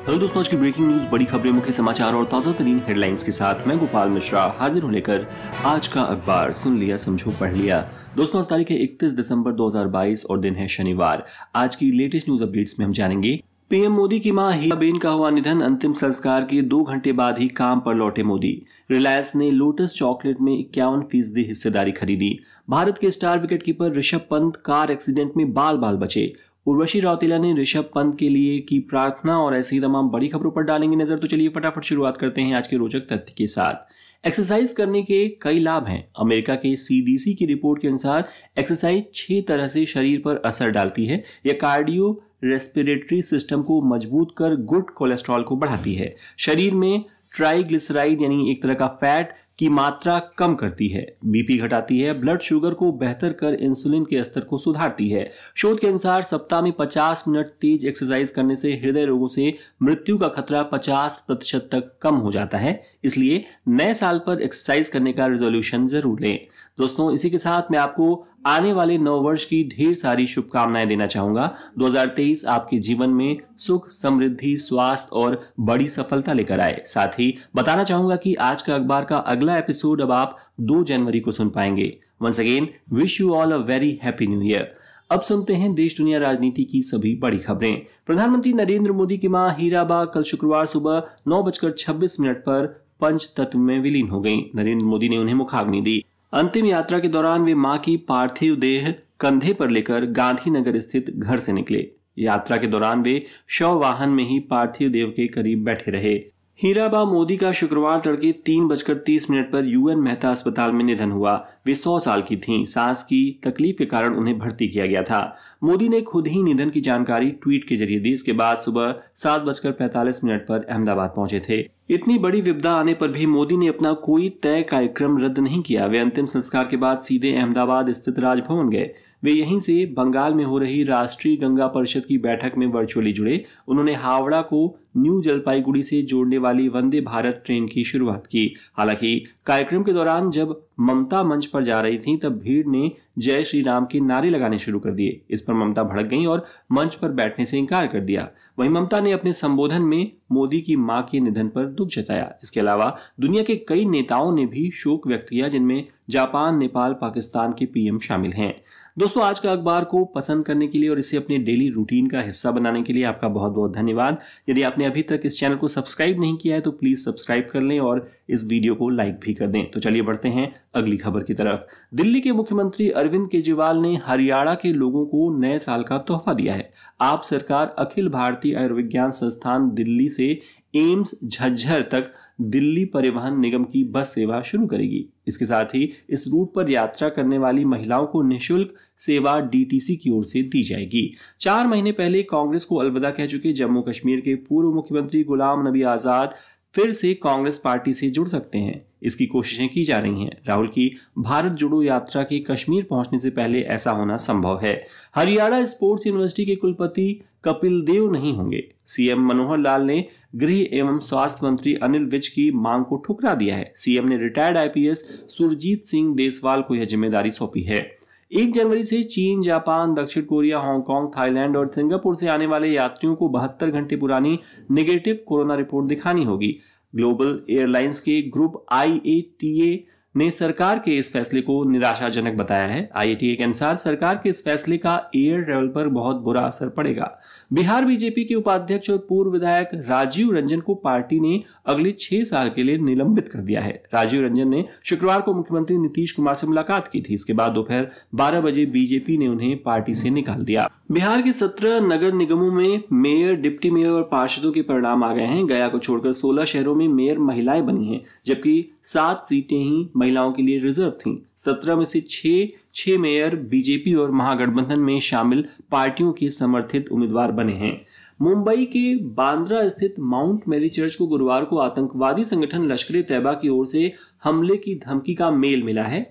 Hello दोस्तों, आज की ब्रेकिंग न्यूज, बड़ी खबरें, मुख्य समाचार और ताजा तरीन हेडलाइंस के साथ मैं गोपाल मिश्रा हाजिर हूं लेकर आज का अखबार। सुन लिया, समझो, पढ़ लिया। दोस्तों, आज तारीख है 31 दिसंबर 2022 और दिन है शनिवार। आज की लेटेस्ट न्यूज अपडेट्स में हम जानेंगे पीएम मोदी की मां हीराबेन का हुआ निधन, अंतिम संस्कार के 2 घंटे बाद ही काम पर लौटे मोदी। रिलायंस ने लोटस चॉकलेट में 51% हिस्सेदारी खरीदी। भारत के star wicketkeeper Rishabh Pant car accident में बाल बाल बचे। उर्वशी रौतेला ने ऋषभ पंत के लिए की प्रार्थना और ऐसी तमाम बड़ी खबरों पर डालेंगे नजर। तो चलिए फटाफट शुरुआत करते हैं आज के रोचक तथ्य के साथ। एक्सरसाइज करने के कई लाभ हैं। अमेरिका के सीडीसी की रिपोर्ट के अनुसार एक्सरसाइज 6 तरह से शरीर पर असर डालती है। यह कार्डियो रेस्पिरेटरी सिस्टम को मजबूत कर गुड कोलेस्ट्रॉल को बढ़ाती है, शरीर में ट्राइग्लिसराइड यानी एक तरह का फैट की मात्रा कम करती है, बीपी घटाती है, ब्लड शुगर को बेहतर कर इंसुलिन के स्तर को सुधारती है। शोध के अनुसार सप्ताह में 50 मिनट तेज एक्सरसाइज करने से हृदय रोगों से मृत्यु का खतरा 50% तक कम हो जाता है। इसलिए नए साल पर एक्सरसाइज करने का रेजोल्यूशन जरूर लें। दोस्तों, इसी के साथ मैं आपको आने वाले नव वर्ष की ढेर सारी शुभकामनाएं देना चाहूंगा। 2023 आपके जीवन में सुख, समृद्धि, स्वास्थ्य और बड़ी सफलता लेकर आए। साथ ही बताना चाहूंगा कि आज का अखबार का अगला एपिसोड अब आप 2 जनवरी को सुन पाएंगे। Once again wish you all a very happy new year. अब सुनते हैं देश दुनिया राजनीति की सभी बड़ी खबरें। प्रधानमंत्री नरेंद्र मोदी की मां हीराबा कल शुक्रवार सुबह 9:26 पर पंचतत्व में विलीन हो गईं। नरेंद्र मोदी ने उन्हें मुखाग्नि दी। अंतिम यात्रा के दौरान वे मां की पार्थिव देह कंधे पर लेकर गांधीनगर स्थित घर से निकले। यात्रा के दौरान वे शव वाहन में ही पार्थिव देह के करीब बैठे रहे। हीराबा मोदी का शुक्रवार तड़के 3:30 पर यूएन मेहता अस्पताल में निधन हुआ। वे 100 साल की थीं। सांस की तकलीफ के कारण उन्हें भर्ती किया गया था। मोदी ने खुद ही निधन की जानकारी ट्वीट के जरिए दी। इसके बाद सुबह 7:45 पर अहमदाबाद पहुंचे थे। इतनी बड़ी विपदा आने पर भी मोदी ने अपना कोई तय कार्यक्रम रद्द नहीं किया। वे अंतिम संस्कार के बाद सीधे अहमदाबाद स्थित राजभवन गए। वे यहीं से बंगाल में हो रही राष्ट्रीय गंगा परिषद की बैठक में वर्चुअली जुड़े। उन्होंने हावड़ा को न्यू जलपाईगुड़ी से जोड़ने वाली वंदे भारत ट्रेन की शुरुआत की। हालांकि कार्यक्रम के दौरान जब ममता मंच पर जा रही थीं, तब भीड़ ने जय श्री राम के नारे लगाने शुरू कर दिए। इस पर ममता भड़क गईं और मंच पर बैठने से इनकार कर दिया। वहीं ममता ने अपने संबोधन में मोदी की मां के निधन पर दुख जताया। इसके अलावा दुनिया के कई नेताओं ने भी शोक व्यक्त किया, जिनमें जापान, नेपाल, पाकिस्तान के पीएम शामिल हैं। दोस्तों, आज का अखबार को पसंद करने के लिए और इसे अपने डेली रूटीन का हिस्सा बनाने के लिए आपका बहुत बहुत धन्यवाद। यदि आपने अभी तक इस चैनल को सब्सक्राइब नहीं किया है तो प्लीज सब्सक्राइब कर लें और इस वीडियो को लाइक भी कर दें। तो चलिए बढ़ते हैं अगली खबर की तरफ। दिल्ली के मुख्यमंत्री अरविंद केजरीवाल ने हरियाणा के लोगों को नए साल का तोहफा दिया है। आप सरकार अखिल भारतीय आयुर्विज्ञान संस्थान दिल्ली से एम्स झज्जर तक दिल्ली परिवहन निगम की बस सेवा शुरू करेगी। इसके साथ ही इस रूट पर यात्रा करने वाली महिलाओं को निःशुल्क सेवा डीटीसी की ओर से दी जाएगी। 4 महीने पहले कांग्रेस को अलविदा कह चुके जम्मू कश्मीर के पूर्व मुख्यमंत्री गुलाम नबी आजाद फिर से कांग्रेस पार्टी से जुड़ सकते हैं। इसकी कोशिशें की जा रही हैं। राहुल की भारत जोड़ो यात्रा के कश्मीर पहुंचने से पहले ऐसा होना संभव है। हरियाणा स्पोर्ट्स यूनिवर्सिटी के कुलपति कपिल देव नहीं होंगे। सीएम मनोहर लाल ने गृह एवं स्वास्थ्य मंत्री अनिल विज की मांग को ठुकरा दिया है। सीएम ने रिटायर्ड आईपीएस सुरजीत सिंह देसवाल को यह जिम्मेदारी सौंपी है। 1 जनवरी से चीन, जापान, दक्षिण कोरिया, हांगकांग, थाईलैंड और सिंगापुर से आने वाले यात्रियों को 72 घंटे पुरानी नेगेटिव कोरोना रिपोर्ट दिखानी होगी। ग्लोबल एयरलाइंस के ग्रुप IATA ने सरकार के इस फैसले को निराशाजनक बताया है। IATA के अनुसार सरकार के इस फैसले का एयर ट्रैवल पर बहुत बुरा असर पड़ेगा। बिहार बीजेपी के उपाध्यक्ष और पूर्व विधायक राजीव रंजन को पार्टी ने अगले 6 साल के लिए निलंबित कर दिया है। राजीव रंजन ने शुक्रवार को मुख्यमंत्री नीतीश कुमार से मुलाकात की थी। इसके बाद दोपहर 12 बजे बीजेपी ने उन्हें पार्टी से निकाल दिया। बिहार के 17 नगर निगमों में मेयर, डिप्टी मेयर और पार्षदों के परिणाम आ गए हैं। गया को छोड़कर 16 शहरों में मेयर महिलाएं बनी हैं, जबकि 7 सीटें ही महिलाओं के लिए रिजर्व थीं। 17 में से 6 मेयर बीजेपी और महागठबंधन में शामिल पार्टियों के समर्थित उम्मीदवार बने हैं। मुंबई के बांद्रा स्थित माउंट मैरी चर्च को गुरुवार को आतंकवादी संगठन लश्कर-ए-तैयबा की ओर से हमले की धमकी का मेल मिला है।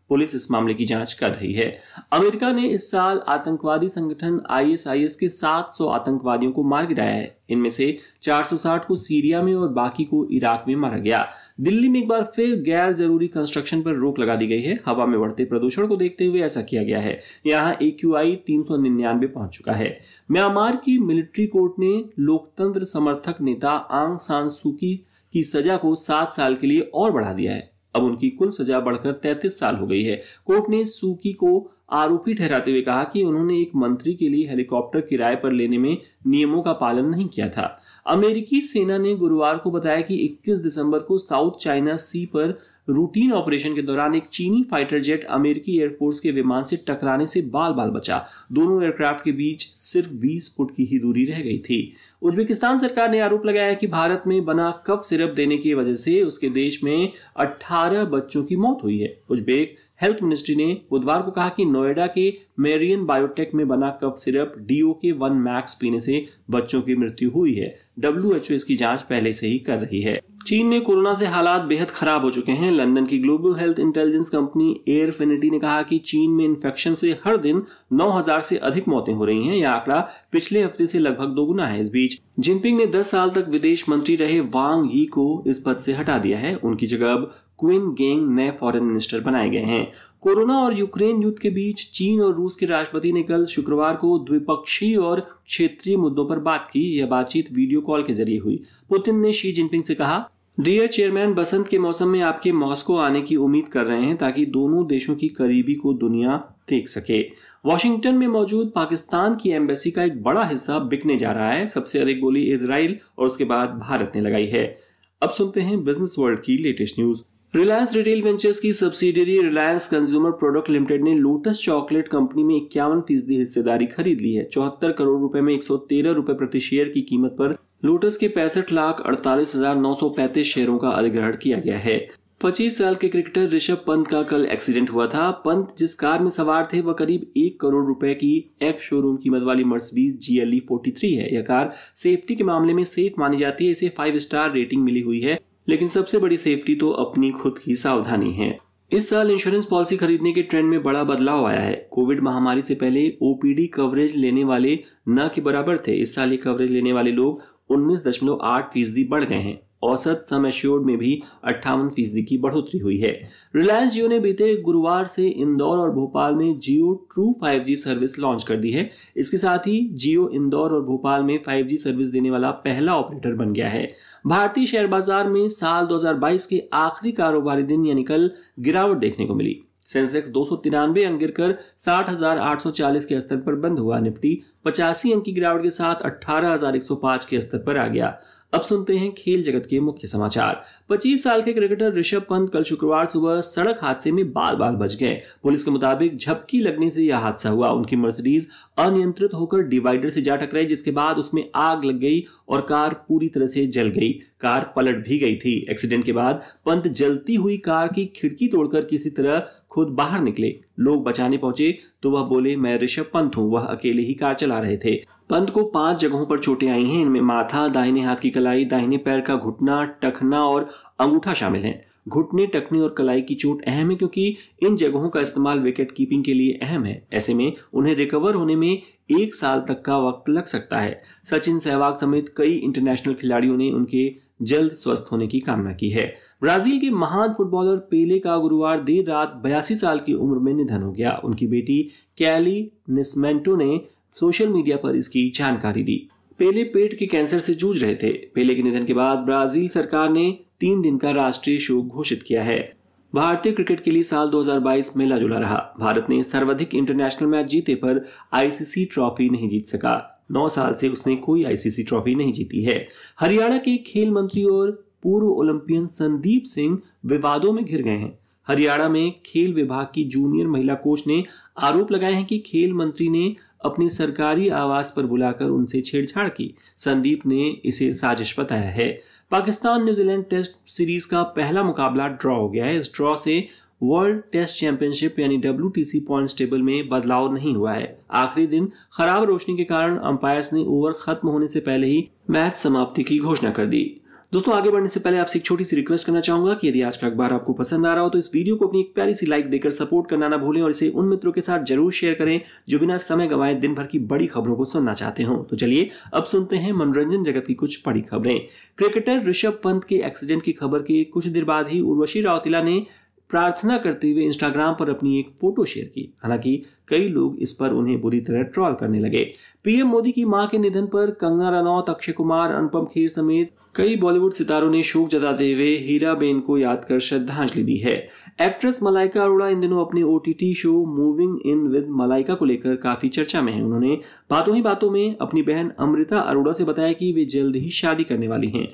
पुलिस इस मामले की जांच कर रही है। अमेरिका ने इस साल आतंकवादी संगठन ISIS के 700 आतंकवादियों को मार गिराया है। इनमें से 460 को सीरिया में और बाकी को इराक में मारा गया। दिल्ली में एक बार फिर गैर जरूरी कंस्ट्रक्शन पर रोक लगा दी गई है। हवा में बढ़ते प्रदूषण को देखते हुए ऐसा किया गया है। यहाँ AQI 399 पहुंच चुका है। म्यांमार की मिलिट्री कोर्ट ने लोकतंत्र समर्थक नेता आंग सान सू की सजा को 7 साल के लिए और बढ़ा दिया है। अब उनकी कुल सजा बढ़कर 33 साल हो गई है। कोर्ट ने सूकी को आरोपी ठहराते हुए कहा कि उन्होंने एक मंत्री के लिए हेलीकॉप्टर किराए पर लेने में नियमों का पालन नहीं किया था। अमेरिकी सेना ने गुरुवार को बताया कि 21 दिसंबर को साउथ चाइना सी पर रूटीन ऑपरेशन के दौरान एक चीनी फाइटर जेट अमेरिकी एयरफोर्स के विमान से टकराने से बाल बाल बचा। दोनों एयरक्राफ्ट के बीच सिर्फ 20 फुट की ही दूरी रह गई थी। उज्बेकिस्तान सरकार ने आरोप लगाया कि भारत में बना कफ सिरप देने की वजह से उसके देश में 18 बच्चों की मौत हुई है। उज्बेक हेल्थ मिनिस्ट्री ने बुधवार को कहा कि नोएडा के मेरियन बायोटेक में बना कफ सिरप DOK-1 मैक्स पीने से बच्चों की मृत्यु हुई है। WHO इसकी जांच पहले से ही कर रही है। चीन में कोरोना से हालात बेहद खराब हो चुके हैं। लंदन की global health intelligence company Airfinity ने कहा कि चीन में इन्फेक्शन से हर दिन 9000 से अधिक मौतें हो रही हैं। यह आंकड़ा पिछले हफ्ते से लगभग दोगुना है। इस बीच जिनपिंग ने 10 साल तक विदेश मंत्री रहे वांग यी को इस पद से हटा दिया है। उनकी जगह अब क्विन गेंग नए फॉरेन मिनिस्टर बनाए गए हैं। कोरोना और यूक्रेन युद्ध के बीच चीन और रूस के राष्ट्रपति ने कल शुक्रवार को द्विपक्षीय और क्षेत्रीय मुद्दों पर बात की। यह बातचीत वीडियो कॉल के जरिए हुई। पुतिन ने शी जिनपिंग से कहा, डियर चेयरमैन, बसंत के मौसम में आपके मॉस्को आने की उम्मीद कर रहे हैं ताकि दोनों देशों की करीबी को दुनिया देख सके। वॉशिंगटन में मौजूद पाकिस्तान की एम्बेसी का एक बड़ा हिस्सा बिकने जा रहा है। सबसे अधिक बोली इजराइल और उसके बाद भारत ने लगाई है। अब सुनते हैं बिजनेस वर्ल्ड की latest news. Reliance retail ventures की subsidiary Reliance consumer product limited ने लोटस चॉकलेट कंपनी में 51% हिस्सेदारी खरीद ली है। 74 करोड़ रुपए में 113 रुपए प्रति शेयर की कीमत पर लोटस के 65,48,935 शेयरों का अधिग्रहण किया गया है। 25 साल के क्रिकेटर ऋषभ पंत का कल एक्सीडेंट हुआ था। पंत जिस कार में सवार थे वह करीब 1 करोड़ रुपए की एक्स शोरूम कीमत वाली मर्सिडीज GLE 43 है। यह कार सेफ्टी के मामले में सेफ मानी जाती है। इसे 5 स्टार रेटिंग मिली हुई है, लेकिन सबसे बड़ी सेफ्टी तो अपनी खुद की सावधानी है। इस साल इंश्योरेंस पॉलिसी खरीदने के ट्रेंड में बड़ा बदलाव आया है। कोविड महामारी से पहले OPD कवरेज लेने वाले न के बराबर थे। इस साल ये कवरेज लेने वाले लोग 19.8% बढ़ गए हैं। औसत सम एश्योर्ड में भी 58% की बढ़ोतरी हुई है। रिलायंस जियो ने बीते गुरुवार से इंदौर और भोपाल में जियो ट्रू 5G सर्विस लॉन्च कर दी है। इसके साथ ही जियो इंदौर और भोपाल में 5G सर्विस देने वाला पहला ऑपरेटर बन गया है। भारतीय शेयर बाजार में साल 2022 के आखिरी कारोबारी दिन यानी कल गिरावट देखने को मिली। सेंसेक्स 293 अंक गिरकर 60,840 के स्तर पर बंद हुआ। निफ्टी 85 अंक की गिरावट के साथ 18,105 के स्तर पर आ गया। अब सुनते हैं खेल जगत के मुख्य समाचार। 25 साल के क्रिकेटर ऋषभ पंत कल शुक्रवार सुबह सड़क हादसे में बाल बाल बच गए। पुलिस के मुताबिक झपकी लगने से यह हादसा हुआ। उनकी मर्सिडीज अनियंत्रित होकर डिवाइडर से जा टकराई, जिसके बाद उसमें आग लग गई और कार पूरी तरह से जल गई। कार पलट भी गई थी। एक्सीडेंट के बाद पंत जलती हुई कार की खिड़की तोड़कर किसी तरह खुद बाहर निकले। लोग बचाने पहुंचे तो वह बोले, मैं ऋषभ पंत हूं। वह अकेले ही कार चला रहे थे। पंत को 5 जगहों पर चोटें आई हैं। इनमें माथा, दाहिने हाथ की कलाई, दाहिने पैर का घुटना, टखना और अंगूठा शामिल हैं। घुटने, टखने और कलाई की चोट अहम है क्योंकि इन जगहों का इस्तेमाल विकेट कीपिंग के लिए अहम है। ऐसे में उन्हें रिकवर होने में 1 साल तक का वक्त लग सकता है। सचिन, सहवाग समेत कई इंटरनेशनल खिलाड़ियों ने उनके जल्द स्वस्थ होने की कामना की है। ब्राजील के महान फुटबॉलर पेले का गुरुवार देर रात 82 साल की उम्र में निधन हो गया। उनकी बेटी कैली निस्मेंटो ने सोशल मीडिया पर इसकी जानकारी दी। पेले पेट के कैंसर से जूझ रहे थे। पेले के निधन के बाद ब्राजील सरकार ने 3 दिन का राष्ट्रीय शोक घोषित किया है। भारतीय क्रिकेट के लिए साल 2022 मिला जुला रहा। भारत ने सर्वाधिक इंटरनेशनल मैच जीते पर ICC ट्रॉफी नहीं जीत सका। 9 साल से उसने कोई ICC ट्रॉफी नहीं जीती है। हरियाणा के खेल मंत्री और पूर्व ओलंपियन संदीप सिंह विवादों में घिर गए हैं। हरियाणा में खेल विभाग की जूनियर महिला कोच ने आरोप लगाए हैं कि खेल मंत्री ने अपने सरकारी आवास पर बुलाकर उनसे छेड़छाड़ की। संदीप ने इसे साजिश बताया है। पाकिस्तान न्यूजीलैंड टेस्ट सीरीज का पहला मुकाबला ड्रॉ हो गया है। इस ड्रॉ से वर्ल्ड टेस्ट चैंपियनशिप यानी WTC पॉइंट्स टेबल में बदलाव नहीं हुआ है। आखिरी दिन खराब रोशनी के कारण अंपायर्स ने ओवर खत्म होने से पहले ही मैच समाप्ति की घोषणा कर दी। दोस्तों आगे बढ़ने से पहले आपसे एक छोटी सी रिक्वेस्ट करना चाहूंगा कि यदि आज का अखबार आपको पसंद आ रहा हो तो इस वीडियो को अपनी एक प्यारी सी लाइक देकर सपोर्ट करना ना भूलें और इसे उन मित्रों के साथ जरूर शेयर करें जो बिना समय गंवाए दिन भर की बड़ी खबरों को सुनना चाहते हो। तो चलिए अब सुनते हैं मनोरंजन जगत की कुछ बड़ी खबरें। क्रिकेटर ऋषभ पंत के एक्सीडेंट की खबर के कुछ देर बाद ही उर्वशी रौतेला ने प्रार्थना करते हुए इंस्टाग्राम पर अपनी एक फोटो शेयर की। हालांकि कई लोग इस पर उन्हें बुरी तरह ट्रोल करने लगे। पीएम मोदी की मां के निधन पर कंगना रनौत, अक्षय कुमार, अनुपम खेर समेत कई बॉलीवुड सितारों ने शोक जताते हुए हीराबेन को याद कर श्रद्धांजलि दी है। एक्ट्रेस मलाइका अरोड़ा इन दिनों अपने OTT show moving in with Malaika को लेकर काफी चर्चा में है। उन्होंने बातों ही बातों में अपनी बहन अमृता अरोड़ा से बताया कि वे जल्द ही शादी करने वाली हैं।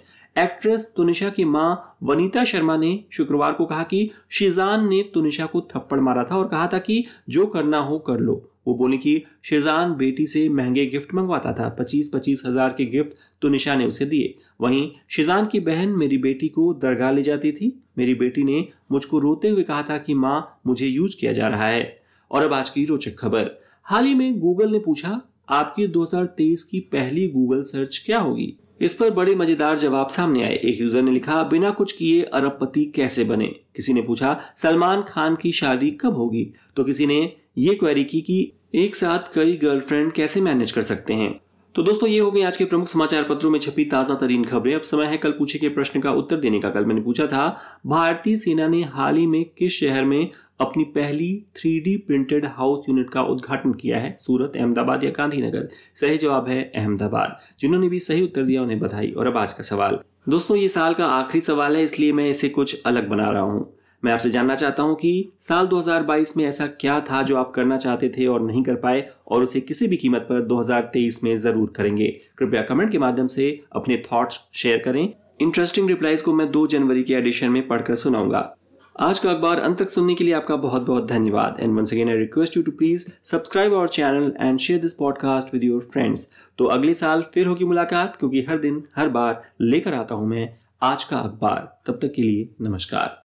एक्ट्रेस तुनिशा की मां वनीता शर्मा ने शुक्रवार को कहा कि शीजान ने तुनिशा को थप्पड़ मारा था और कहा था कि जो करना हो कर लो। वो बोली कि शीजान बेटी से महंगे गिफ्ट मंगवाता था। 25-25 हजार के गिफ्ट तुनिशा ने उसे दिए। वहीं शीजान की बहन मेरी बेटी को दरगाह ले जाती थी। मेरी बेटी ने मुझको रोते हुए कहा था कि माँ मुझे यूज किया जा रहा है। और अब आज की रोचक खबर। हाल ही में गूगल ने पूछा आपकी 2023 की पहली गूगल सर्च क्या होगी। इस पर बड़े मजेदार जवाब सामने आए। एक यूजर ने लिखा बिना कुछ किए अरबपति कैसे बने। किसी ने पूछा सलमान खान की शादी कब होगी। तो किसी ने ये क्वेरी की कि एक साथ कई गर्लफ्रेंड कैसे मैनेज कर सकते हैं। तो दोस्तों ये हो गई आज के प्रमुख समाचार पत्रों में छपी ताजा तरीन खबरें। अब समय है कल पूछे के प्रश्न का उत्तर देने का। कल मैंने पूछा था भारतीय सेना ने हाल ही में किस शहर में अपनी पहली 3D प्रिंटेड हाउस यूनिट का उद्घाटन किया है। सूरत, अहमदाबाद या गांधीनगर। सही जवाब है अहमदाबाद। जिन्होंने भी सही उत्तर दिया उन्हें बधाई। और अब आज का सवाल। दोस्तों ये साल का आखिरी सवाल है, इसलिए मैं इसे कुछ अलग बना रहा हूं। मैं आपसे जानना चाहता हूं कि साल 2022 में ऐसा क्या था जो आप करना चाहते थे और नहीं कर पाए और उसे किसी भी कीमत पर 2023 में जरूर करेंगे। कृपया कमेंट के माध्यम से अपने थॉट्स शेयर करें। इंटरेस्टिंग रिप्लाईज को मैं 2 जनवरी के एडिशन में पढ़कर सुनाऊंगा। आज का अखबार अंत तक सुनने के लिए आपका बहुत बहुत धन्यवाद। And once again I request you to please subscribe our channel and share this podcast with your friends. तो अगले साल फिर होगी मुलाकात, क्योंकि हर दिन हर बार लेकर आता हूं मैं आज का अखबार। तब तक के लिए नमस्कार।